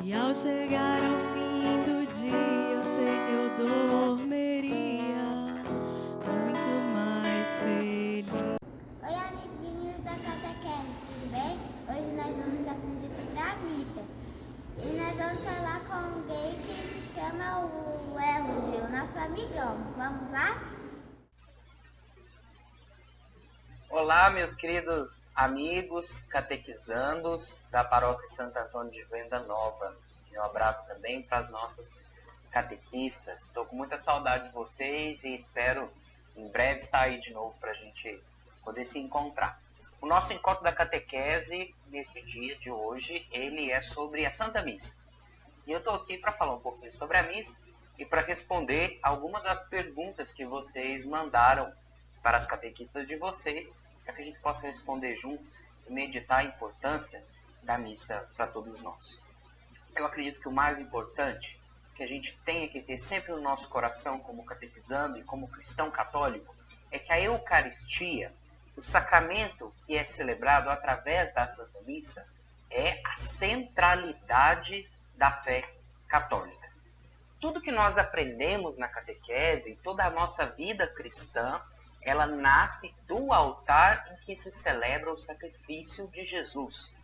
E ao chegar ao fim do dia, eu sei que eu dormiria muito mais feliz. Oi, amiguinhos da catequese, tudo bem? Hoje nós vamos aprender sobre a missa. E nós vamos falar com alguém que se chama o Elvio, nosso amigão. Vamos lá? Olá, meus queridos amigos catequizandos da Paróquia Santo Antônio de Venda Nova. Um abraço também para as nossas catequistas. Estou com muita saudade de vocês e espero em breve estar aí de novo para a gente poder se encontrar. O nosso encontro da catequese, nesse dia de hoje, ele é sobre a Santa Missa. E eu estou aqui para falar um pouquinho sobre a missa e para responder algumas das perguntas que vocês mandaram para as catequistas de vocês, para que a gente possa responder junto e meditar a importância da missa para todos nós. Eu acredito que o mais importante que a gente tenha que ter sempre no nosso coração como catequizando e como cristão católico é que a Eucaristia, o sacramento que é celebrado através da Santa Missa, é a centralidade da fé católica. Tudo que nós aprendemos na catequese, toda a nossa vida cristã, ela nasce do altar em que se celebra o sacrifício de Jesus,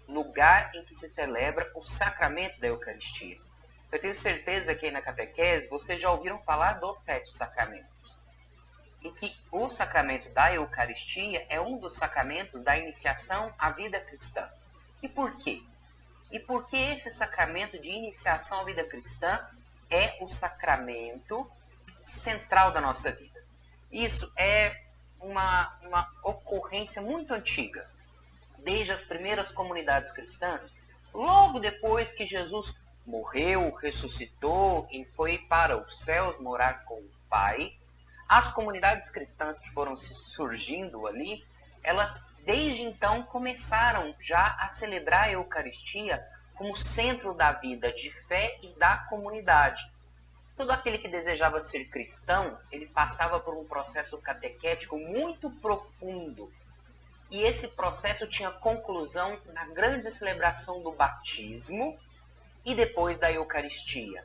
lugar em que se celebra o sacramento da Eucaristia. Eu tenho certeza que aí na catequese vocês já ouviram falar dos 7 sacramentos. E que o sacramento da Eucaristia é um dos sacramentos da iniciação à vida cristã. E por quê? E por que esse sacramento de iniciação à vida cristã é o sacramento central da nossa vida? Isso é uma ocorrência muito antiga. Desde as primeiras comunidades cristãs, logo depois que Jesus morreu, ressuscitou e foi para os céus morar com o Pai, as comunidades cristãs que foram se surgindo ali, elas desde então começaram já a celebrar a Eucaristia como centro da vida de fé e da comunidade. Todo aquele que desejava ser cristão, ele passava por um processo catequético muito profundo. E esse processo tinha conclusão na grande celebração do batismo e depois da Eucaristia.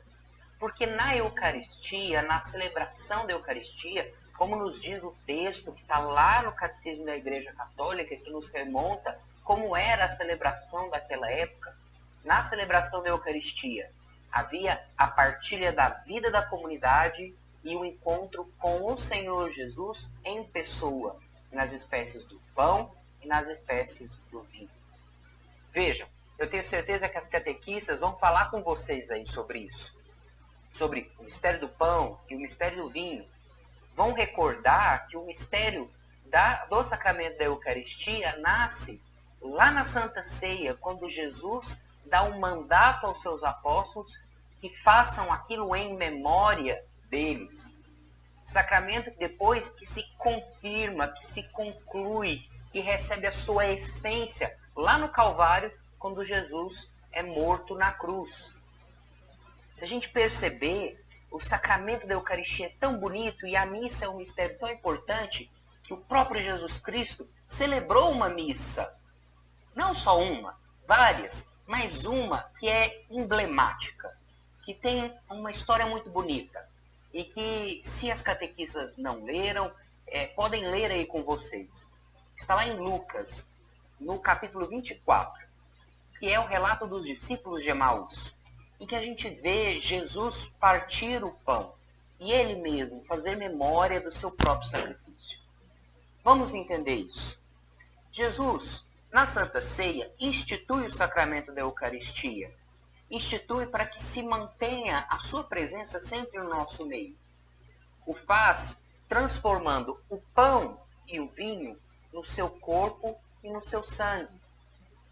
Porque na Eucaristia, na celebração da Eucaristia, como nos diz o texto que está lá no Catecismo da Igreja Católica, que nos remonta como era a celebração daquela época, na celebração da Eucaristia, havia a partilha da vida da comunidade e o encontro com o Senhor Jesus em pessoa, nas espécies do pão e nas espécies do vinho. Vejam, eu tenho certeza que as catequistas vão falar com vocês aí sobre isso, sobre o mistério do pão e o mistério do vinho. Vão recordar que o mistério do sacramento da Eucaristia nasce lá na Santa Ceia, quando Jesus dá um mandato aos seus apóstolos que façam aquilo em memória deles. Sacramento que depois que se confirma, que se conclui, que recebe a sua essência lá no Calvário, quando Jesus é morto na cruz. Se a gente perceber, o sacramento da Eucaristia é tão bonito e a missa é um mistério tão importante que o próprio Jesus Cristo celebrou uma missa. Não só uma, várias, mas uma que é emblemática, que tem uma história muito bonita e que, se as catequistas não leram, podem ler aí com vocês. Está lá em Lucas, no capítulo 24, que é o relato dos discípulos de Emaús, em que a gente vê Jesus partir o pão e ele mesmo fazer memória do seu próprio sacrifício. Vamos entender isso. Jesus, na Santa Ceia, institui o sacramento da Eucaristia. Institui para que se mantenha a sua presença sempre no nosso meio. O faz transformando o pão e o vinho no seu corpo e no seu sangue.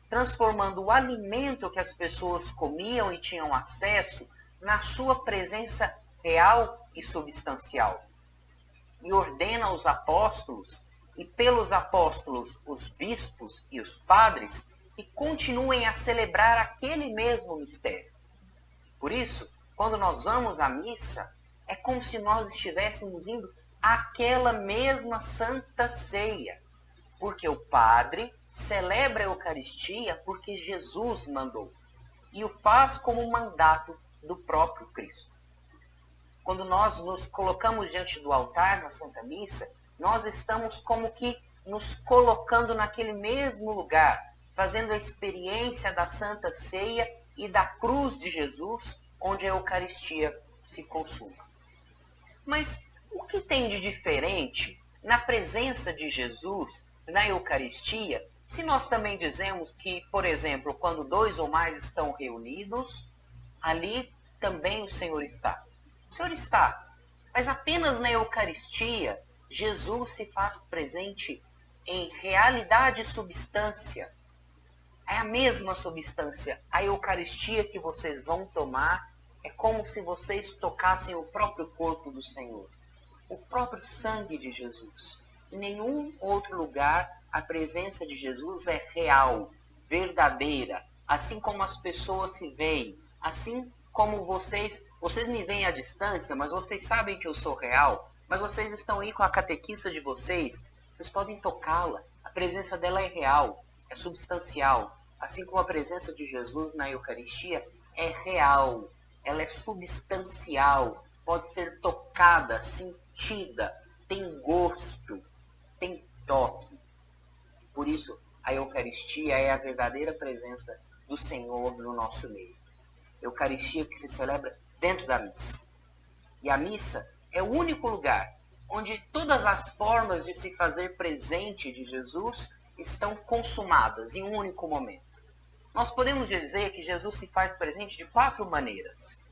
Transformando o alimento que as pessoas comiam e tinham acesso na sua presença real e substancial. E ordena aos apóstolos, e pelos apóstolos os bispos e os padres, que continuem a celebrar aquele mesmo mistério. Por isso, quando nós vamos à missa, é como se nós estivéssemos indo àquela mesma Santa Ceia, porque o padre celebra a Eucaristia porque Jesus mandou. e o faz como mandato do próprio Cristo. Quando nós nos colocamos diante do altar na Santa Missa, nós estamos como que nos colocando naquele mesmo lugar, fazendo a experiência da Santa Ceia e da cruz de Jesus, onde a Eucaristia se consuma. Mas o que tem de diferente na presença de Jesus na Eucaristia, se nós também dizemos que, por exemplo, quando 2 ou mais estão reunidos, ali também o Senhor está? O Senhor está, mas apenas na Eucaristia, Jesus se faz presente em realidade e substância. É a mesma substância. A Eucaristia que vocês vão tomar é como se vocês tocassem o próprio corpo do Senhor, o próprio sangue de Jesus. Em nenhum outro lugar a presença de Jesus é real, verdadeira, assim como as pessoas se veem, assim como vocês me veem à distância, mas vocês sabem que eu sou real, mas vocês estão aí com a catequista de vocês podem tocá-la, a presença dela é real, é substancial, assim como a presença de Jesus na Eucaristia é real, ela é substancial, pode ser tocada, sentida, tem gosto, tem toque. Por isso, a Eucaristia é a verdadeira presença do Senhor no nosso meio. Eucaristia que se celebra dentro da missa. E a missa é o único lugar onde todas as formas de se fazer presente de Jesus estão consumadas em um único momento. Nós podemos dizer que Jesus se faz presente de 4 maneiras.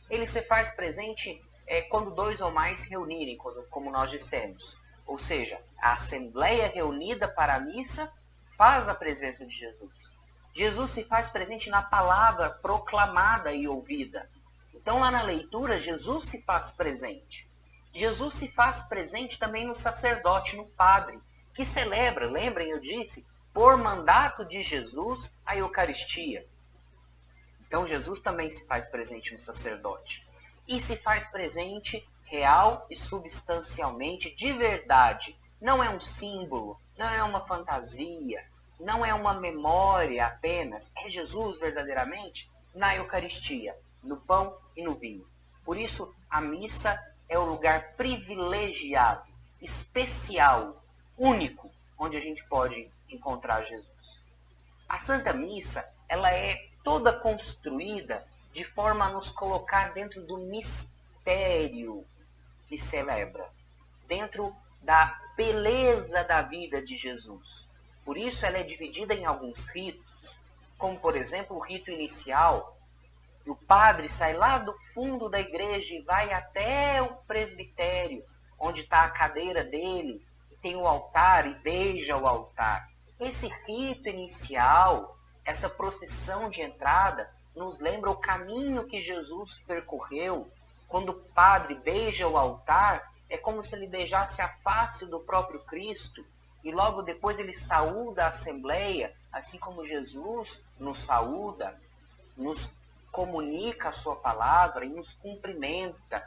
Ele se faz presente quando 2 ou mais se reunirem, como nós dissemos. Ou seja, a assembleia reunida para a missa faz a presença de Jesus. Jesus se faz presente na palavra proclamada e ouvida. Então, lá na leitura, Jesus se faz presente. Jesus se faz presente também no sacerdote, no padre, que celebra, lembrem, eu disse, por mandato de Jesus, a Eucaristia. Então, Jesus também se faz presente no sacerdote. E se faz presente real e substancialmente, de verdade. Não é um símbolo, não é uma fantasia, não é uma memória apenas. É Jesus verdadeiramente na Eucaristia, no pão e no vinho. Por isso, a missa é o lugar privilegiado, especial, único, onde a gente pode encontrar Jesus. A Santa Missa, ela é toda construída de forma a nos colocar dentro do mistério que celebra, dentro da beleza da vida de Jesus. Por isso ela é dividida em alguns ritos, como por exemplo o rito inicial. O padre sai lá do fundo da igreja e vai até o presbitério, onde está a cadeira dele, e tem o altar e beija o altar. Esse rito inicial, essa procissão de entrada, nos lembra o caminho que Jesus percorreu. Quando o padre beija o altar, é como se ele beijasse a face do próprio Cristo, e logo depois ele saúda a assembleia, assim como Jesus nos saúda, nos comunica a sua palavra e nos cumprimenta.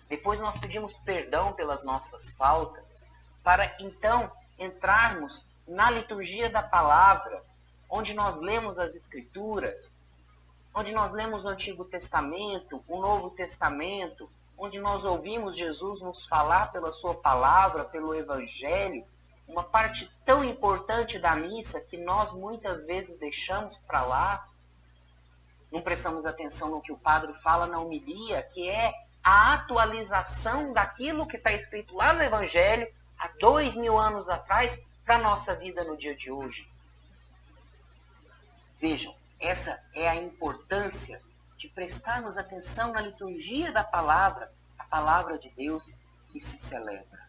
Depois nós pedimos perdão pelas nossas faltas, para então entrarmos na liturgia da palavra, onde nós lemos as Escrituras, onde nós lemos o Antigo Testamento, o Novo Testamento, onde nós ouvimos Jesus nos falar pela sua palavra, pelo Evangelho, uma parte tão importante da missa que nós muitas vezes deixamos para lá. Não prestamos atenção no que o padre fala na homilia, que é a atualização daquilo que está escrito lá no Evangelho, há 2000 anos atrás, para a nossa vida no dia de hoje. Vejam, essa é a importância de prestarmos atenção na liturgia da palavra, a palavra de Deus que se celebra.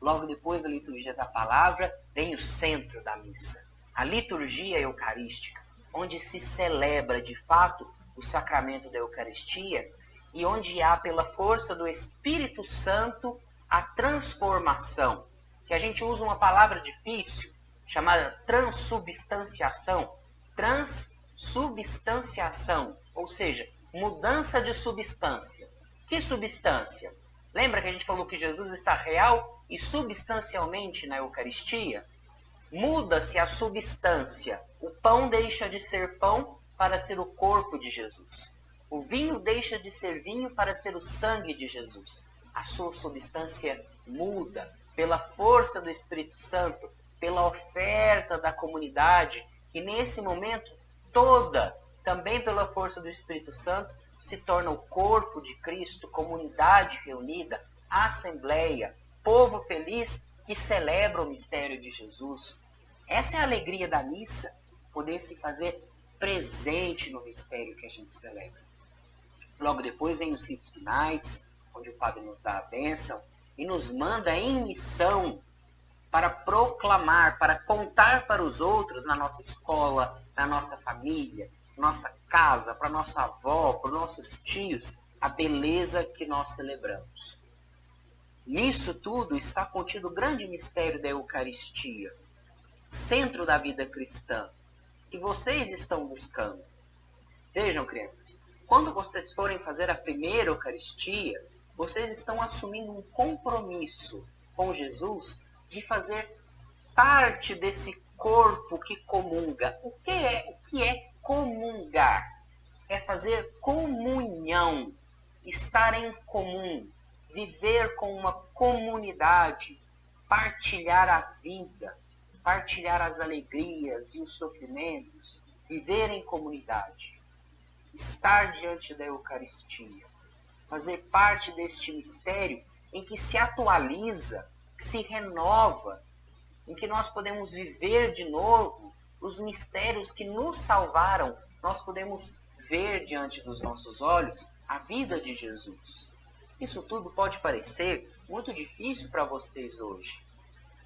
Logo depois da liturgia da palavra, vem o centro da missa, a liturgia eucarística, onde se celebra de fato o sacramento da Eucaristia e onde há, pela força do Espírito Santo, a transformação, que a gente usa uma palavra difícil, chamada transubstanciação. Transubstanciação, ou seja, mudança de substância. Que substância? Lembra que a gente falou que Jesus está real e substancialmente na Eucaristia? Muda-se a substância. O pão deixa de ser pão, para ser o corpo de Jesus. O vinho deixa de ser vinho para ser o sangue de Jesus. A sua substância muda pela força do Espírito Santo, pela oferta da comunidade, que nesse momento toda, também pela força do Espírito Santo, se torna o corpo de Cristo, comunidade reunida, assembleia, povo feliz que celebra o mistério de Jesus. Essa é a alegria da missa, poder se fazer presente no mistério que a gente celebra. Logo depois vem os ritos finais, onde o padre nos dá a bênção e nos manda em missão para proclamar, para contar para os outros na nossa escola, na nossa família, nossa casa, para nossa avó, para nossos tios, a beleza que nós celebramos. Nisso tudo está contido o grande mistério da Eucaristia, centro da vida cristã, que vocês estão buscando. Vejam, crianças, quando vocês forem fazer a primeira Eucaristia, vocês estão assumindo um compromisso com Jesus de fazer parte desse corpo que comunga. O que é comungar? É fazer comunhão, estar em comum, viver com uma comunidade, partilhar a vida, partilhar as alegrias e os sofrimentos, viver em comunidade, estar diante da Eucaristia, fazer parte deste mistério em que se atualiza, que se renova, em que nós podemos viver de novo os mistérios que nos salvaram. Nós podemos ver diante dos nossos olhos a vida de Jesus. Isso tudo pode parecer muito difícil para vocês hoje,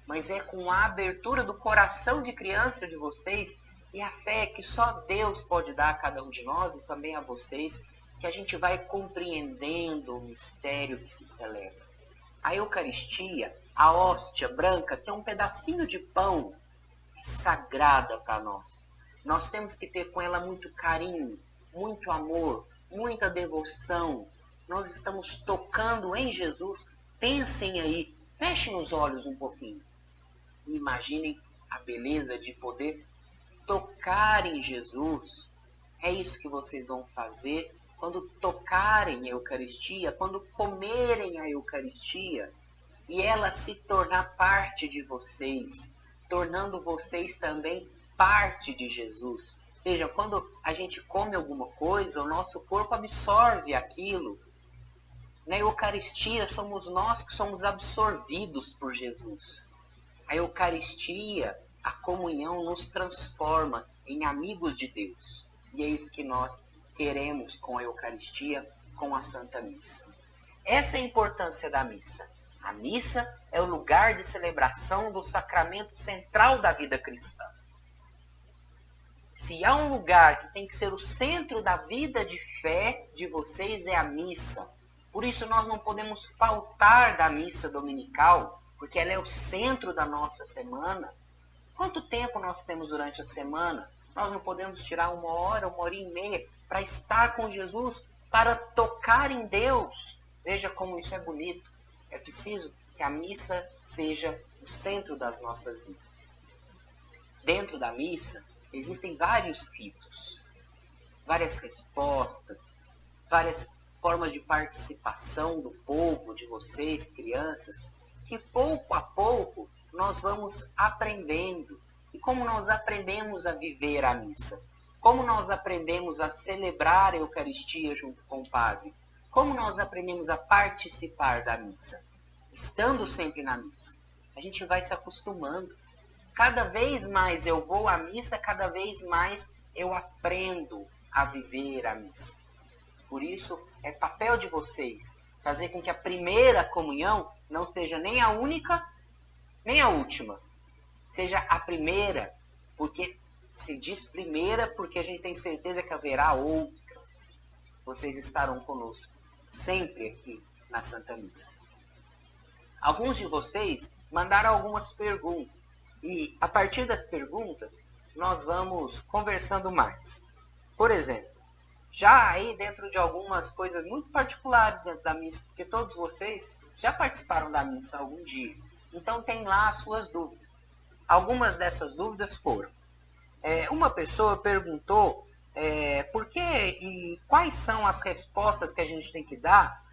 mas é com a abertura do coração de criança de vocês e a fé que só Deus pode dar a cada um de nós e também a vocês, que a gente vai compreendendo o mistério que se celebra. A Eucaristia, a hóstia branca, que é um pedacinho de pão, é sagrada para nós. Nós temos que ter com ela muito carinho, muito amor, muita devoção. Nós estamos tocando em Jesus. Pensem aí, fechem os olhos um pouquinho. Imaginem a beleza de poder tocar em Jesus. É isso que vocês vão fazer quando tocarem a Eucaristia, quando comerem a Eucaristia e ela se tornar parte de vocês, tornando vocês também parte de Jesus. Veja, quando a gente come alguma coisa, o nosso corpo absorve aquilo. Na Eucaristia, somos nós que somos absorvidos por Jesus. A Eucaristia, a comunhão, nos transforma em amigos de Deus. E é isso que nós queremos com a Eucaristia, com a Santa Missa. Essa é a importância da missa. A missa é o lugar de celebração do sacramento central da vida cristã. Se há um lugar que tem que ser o centro da vida de fé de vocês, é a missa. Por isso nós não podemos faltar da missa dominical, porque ela é o centro da nossa semana. Quanto tempo nós temos durante a semana? Nós não podemos tirar 1 hora, 1h30 para estar com Jesus, para tocar em Deus. Veja como isso é bonito. É preciso que a missa seja o centro das nossas vidas. Dentro da missa existem vários ritos, várias respostas, várias formas de participação do povo, de vocês, crianças, que pouco a pouco nós vamos aprendendo. E como nós aprendemos a viver a missa? Como nós aprendemos a celebrar a Eucaristia junto com o Padre? Como nós aprendemos a participar da missa? Estando sempre na missa. A gente vai se acostumando. Cada vez mais eu vou à missa, cada vez mais eu aprendo a viver a missa. Por isso, é papel de vocês fazer com que a primeira comunhão não seja nem a única, nem a última. Seja a primeira, porque se diz primeira porque a gente tem certeza que haverá outras. Vocês estarão conosco sempre aqui na Santa Missa. Alguns de vocês mandaram algumas perguntas e a partir das perguntas nós vamos conversando mais. Por exemplo, já aí dentro de algumas coisas muito particulares dentro da missa, porque todos vocês já participaram da missa algum dia, então tem lá as suas dúvidas. Algumas dessas dúvidas foram: uma pessoa perguntou por que e quais são as respostas que a gente tem que dar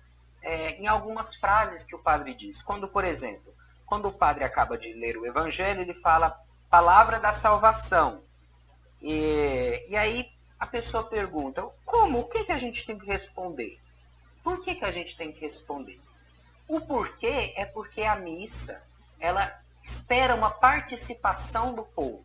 em algumas frases que o padre diz. Quando, por exemplo, quando o padre acaba de ler o Evangelho, ele fala palavra da salvação. E aí a pessoa pergunta, como? O que a gente tem que responder? Por que a gente tem que responder? O porquê é porque a missa, ela espera uma participação do povo.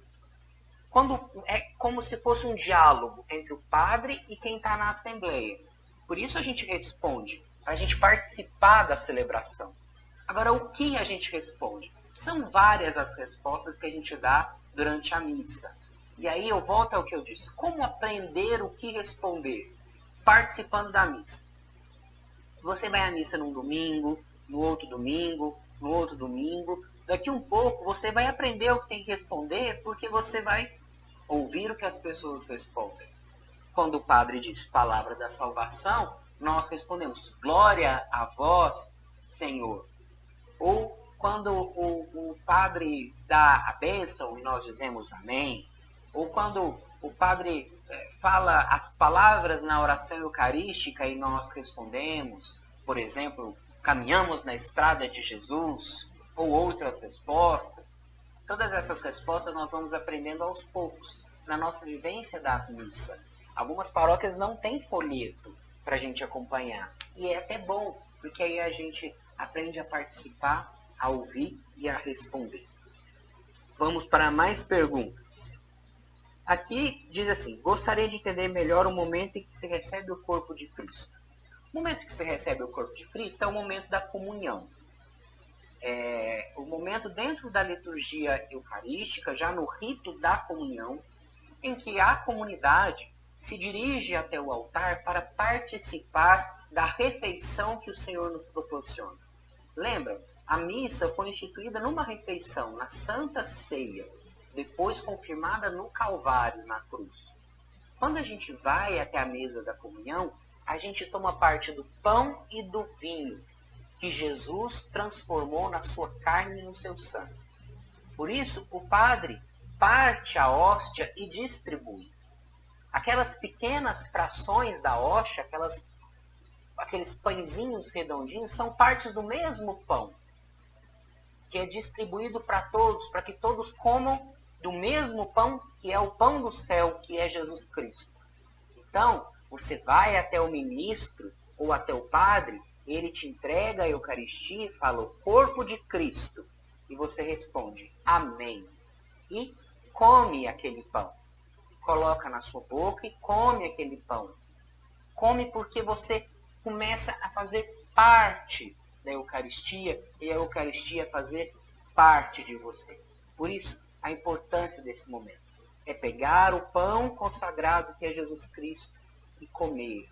É como se fosse um diálogo entre o padre e quem está na assembleia. Por isso a gente responde, para a gente participar da celebração. Agora, o que a gente responde? São várias as respostas que a gente dá durante a missa. E aí eu volto ao que eu disse. Como aprender o que responder? Participando da missa. Se você vai à missa num domingo, no outro domingo, no outro domingo, daqui um pouco você vai aprender o que tem que responder, porque você vai ouvir o que as pessoas respondem. Quando o padre diz palavra da salvação, nós respondemos glória a vós, Senhor. Ou quando o padre dá a bênção e nós dizemos amém. Ou quando o padre fala as palavras na oração eucarística e nós respondemos, por exemplo, caminhamos na estrada de Jesus, ou outras respostas. Todas essas respostas nós vamos aprendendo aos poucos, na nossa vivência da missa. Algumas paróquias não têm folheto para a gente acompanhar. E é até bom, porque aí a gente aprende a participar, a ouvir e a responder. Vamos para mais perguntas. Aqui diz assim, gostaria de entender melhor o momento em que se recebe o corpo de Cristo. O momento em que se recebe o corpo de Cristo é o momento da comunhão. É o momento dentro da liturgia eucarística, já no rito da comunhão, em que a comunidade se dirige até o altar para participar da refeição que o Senhor nos proporciona. Lembra? A missa foi instituída numa refeição, na Santa Ceia, depois confirmada no Calvário, na cruz. Quando a gente vai até a mesa da comunhão, a gente toma parte do pão e do vinho que Jesus transformou na sua carne e no seu sangue. Por isso, o padre parte a hóstia e distribui. Aquelas pequenas frações da hóstia, aqueles pãezinhos redondinhos, são partes do mesmo pão, que é distribuído para todos, para que todos comam do mesmo pão, que é o pão do céu, que é Jesus Cristo. Então, você vai até o ministro ou até o padre, ele te entrega a Eucaristia e fala o corpo de Cristo. E você responde, amém. E come aquele pão. Coloca na sua boca e come aquele pão. Come porque você começa a fazer parte da Eucaristia e a Eucaristia fazer parte de você. Por isso, a importância desse momento é pegar o pão consagrado que é Jesus Cristo e comer.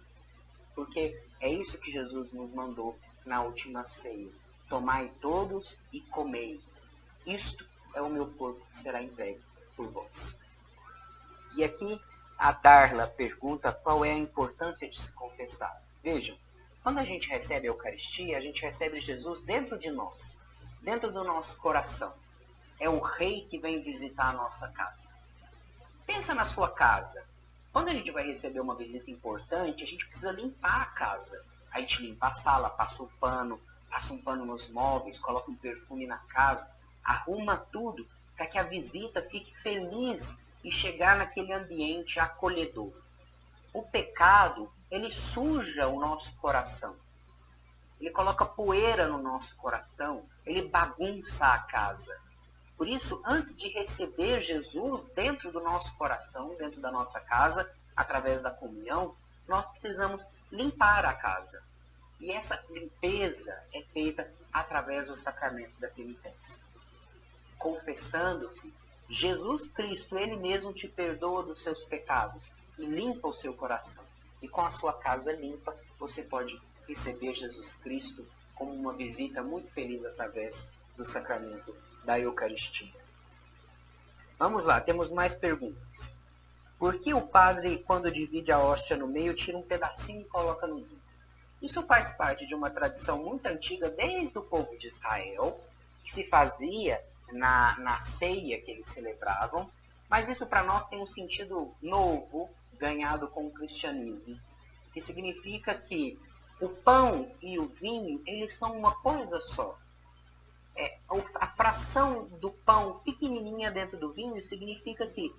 Porque é isso que Jesus nos mandou na última ceia. Tomai todos e comei. Isto é o meu corpo que será entregue por vós. E aqui a Darla pergunta qual é a importância de se confessar. Vejam, quando a gente recebe a Eucaristia, a gente recebe Jesus dentro de nós, dentro do nosso coração. É o Rei que vem visitar a nossa casa. Pensa na sua casa. Quando a gente vai receber uma visita importante, a gente precisa limpar a casa. A gente limpa a sala, passa um pano nos móveis, coloca um perfume na casa, arruma tudo para que a visita fique feliz e chegar naquele ambiente acolhedor. O pecado, ele suja o nosso coração. Ele coloca poeira no nosso coração, ele bagunça a casa. Por isso, antes de receber Jesus dentro do nosso coração, dentro da nossa casa, através da comunhão, nós precisamos limpar a casa. E essa limpeza é feita através do sacramento da penitência. Confessando-se, Jesus Cristo, Ele mesmo te perdoa dos seus pecados e limpa o seu coração. E com a sua casa limpa, você pode receber Jesus Cristo como uma visita muito feliz através do sacramento da Eucaristia. Vamos lá, temos mais perguntas. Por que o padre, quando divide a hóstia no meio, tira um pedacinho e coloca no vinho? Isso faz parte de uma tradição muito antiga desde o povo de Israel, que se fazia na ceia que eles celebravam, mas isso para nós tem um sentido novo ganhado com o cristianismo, que significa que o pão e o vinho, eles são uma coisa só. A fração do pão pequenininha dentro do vinho significa que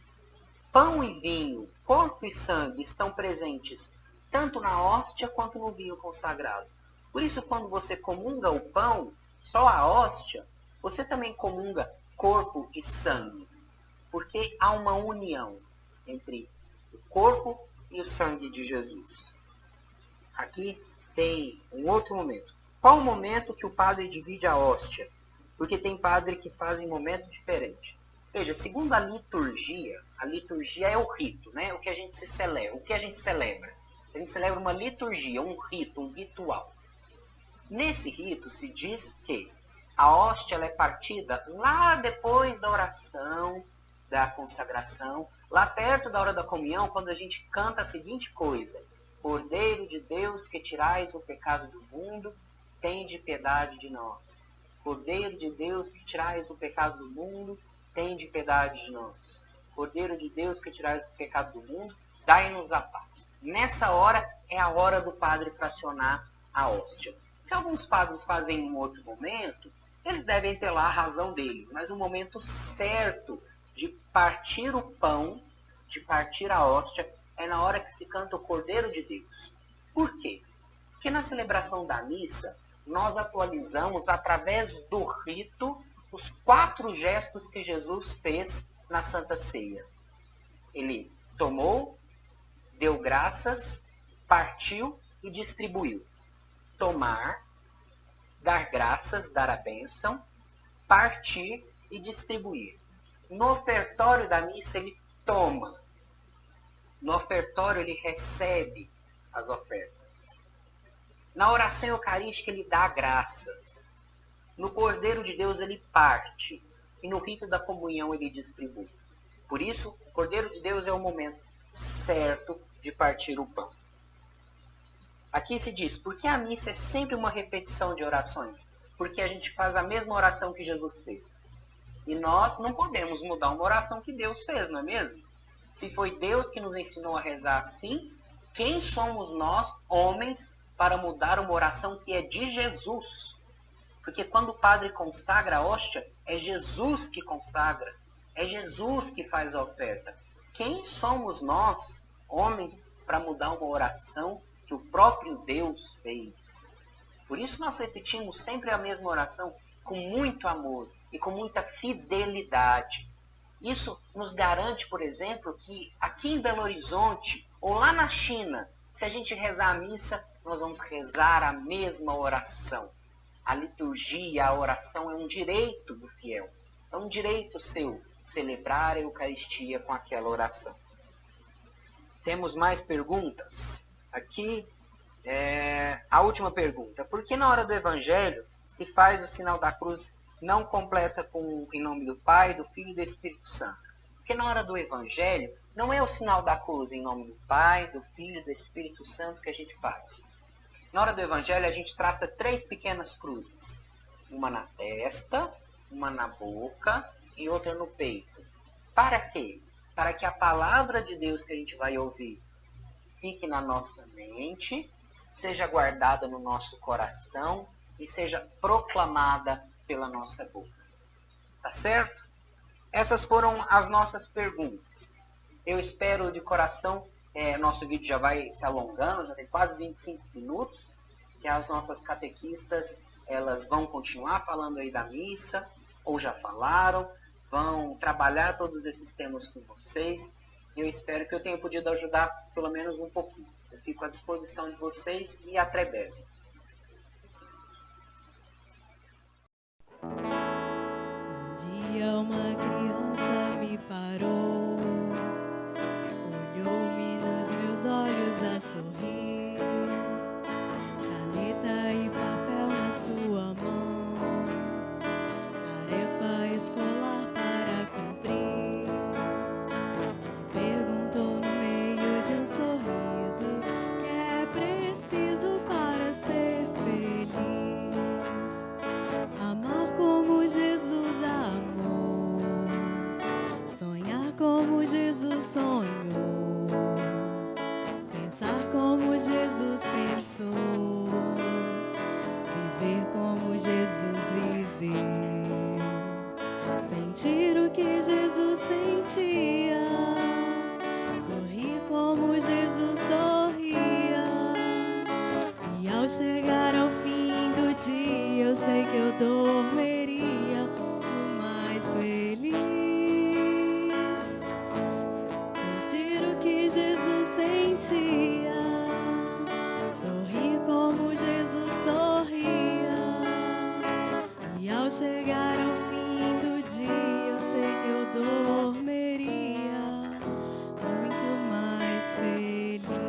pão e vinho, corpo e sangue estão presentes tanto na hóstia quanto no vinho consagrado. Por isso, quando você comunga o pão, só a hóstia, você também comunga corpo e sangue. Porque há uma união entre o corpo e o sangue de Jesus. Aqui tem um outro momento. Qual o momento que o padre divide a hóstia? Porque tem padre que faz em momento diferente. Veja, segundo a liturgia é o rito, né? O que a gente se celebra. O que a gente celebra? A gente celebra uma liturgia, um rito, um ritual. Nesse rito se diz que a hóstia ela é partida lá depois da oração, da consagração, lá perto da hora da comunhão, quando a gente canta a seguinte coisa: Cordeiro de Deus que tirais o pecado do mundo, tende piedade de nós. Cordeiro de Deus que tirais o pecado do mundo, tende piedade de nós. Cordeiro de Deus que tirais o pecado do mundo, dai-nos a paz. Nessa hora é a hora do padre fracionar a hóstia. Se alguns padres fazem em um outro momento, eles devem ter lá a razão deles, mas o momento certo de partir o pão, de partir a hóstia, é na hora que se canta o Cordeiro de Deus. Por quê? Porque na celebração da missa, nós atualizamos através do rito os 4 gestos que Jesus fez na Santa Ceia. Ele tomou, deu graças, partiu e distribuiu. Tomar, dar graças, dar a bênção, partir e distribuir. No ofertório da missa ele toma. No ofertório ele recebe as ofertas. Na oração eucarística ele dá graças. No Cordeiro de Deus ele parte. E no rito da comunhão ele distribui. Por isso, o Cordeiro de Deus é o momento certo de partir o pão. Aqui se diz, por que a missa é sempre uma repetição de orações? Porque a gente faz a mesma oração que Jesus fez. E nós não podemos mudar uma oração que Deus fez, não é mesmo? Se foi Deus que nos ensinou a rezar assim, quem somos nós, homens, para mudar uma oração que é de Jesus? Porque quando o padre consagra a hóstia, é Jesus que consagra. É Jesus que faz a oferta. Quem somos nós, homens, para mudar uma oração que o próprio Deus fez? Por isso nós repetimos sempre a mesma oração com muito amor e com muita fidelidade. Isso nos garante, por exemplo, que aqui em Belo Horizonte ou lá na China, se a gente rezar a missa, nós vamos rezar a mesma oração. A liturgia, a oração é um direito do fiel. É um direito seu celebrar a Eucaristia com aquela oração. Temos mais perguntas? Aqui, a última pergunta. Por que na hora do Evangelho se faz o sinal da cruz não completa em nome do Pai, do Filho e do Espírito Santo? Porque na hora do Evangelho não é o sinal da cruz em nome do Pai, do Filho e do Espírito Santo que a gente faz. Na hora do Evangelho a gente traça 3 pequenas cruzes. Uma na testa, uma na boca e outra no peito. Para quê? Para que a palavra de Deus que a gente vai ouvir fique na nossa mente, seja guardada no nosso coração e seja proclamada pela nossa boca. Tá certo? Essas foram as nossas perguntas. Eu espero de coração, nosso vídeo já vai se alongando, já tem quase 25 minutos, que as nossas catequistas, elas vão continuar falando aí da missa, ou já falaram, vão trabalhar todos esses temas com vocês. E eu espero que eu tenha podido ajudar pelo menos um pouquinho. Eu fico à disposição de vocês e até breve. Um dia uma criança me parou, olhou-me nos meus olhos a sorrir, caneta e papel na sua mão, tarefa escolar para cumprir. Perguntou no meio de um sorriso: que é preciso para ser Ao chegar ao fim do dia, eu sei que eu dormirei.